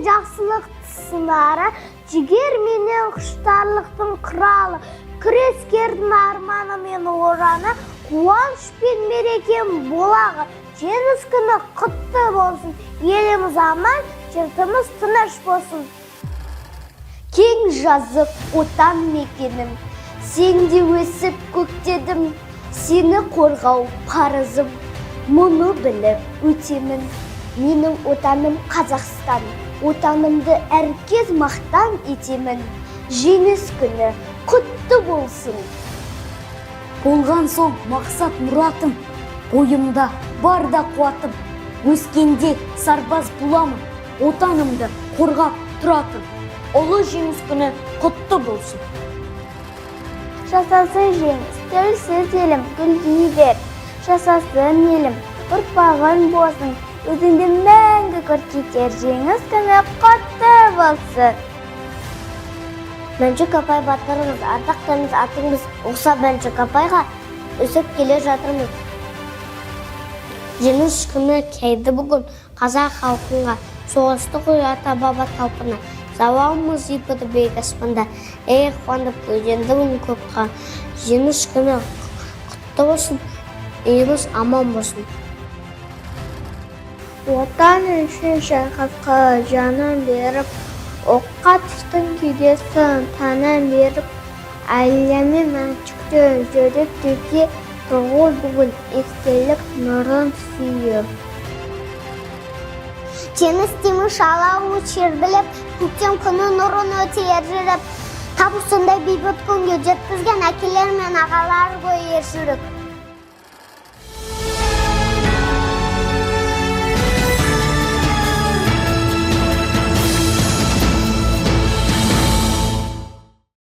жақсылық сынары, жігер менен құштарлықтың құралы, күрескердің арманы мен ораны, қуаныш пен мерекем болағы, жеңіс күні құтты болсын, еліміз аман, жұртымыз тыныш болсын. Кең жазық отан мекенім, сенде өсіп көктедім, сені қорғау парызым, мұны біліп өтемін. Менің отаным Қазақстан, отанымды әркез мақтан етемін. Жеңіс күні құтты болсын. Болған соң мақсат мұратым, бойымда бар да қуатым. Өскенде сарбаз боламын, отанымды қорғап тұратын. Ұлы жеңіс күні құтты болсын. Жасасын жеңіс, тәуелсіз елім, гүлдей бер. Жасасын елім, ұрпағың болсын, өзіңді мәңгі көркейтер. Жеңіс күні құтты болсын. Мәншүк апай батырымыз, ардақтарымыз, атыңыз ұқсап Мәншүк апайға өсіп келе жатырмыз. Жеңіс күні келді бүгін қазақ халқына, соғысты ғой ата-баба талпына. Зауалымыз жипыды биік аспанда, қуанып көзенді бұн көпқа. Жеңіс күні құтты болсын, еліміз аман болсын. Отан үшін шайқасқа жанын беріп, оққа түстің күйдесін танын беріп, әлемі Мәншүктен жүріп төте тұғыл бүгін естелік нұрын сүйіп. Жеңіс деймін шала өтшер біліп, көктем күні нұрын өтер жүріп, табысындай бейбіт күнге жеткізген әкелер мен ағалар ғой ержүрік.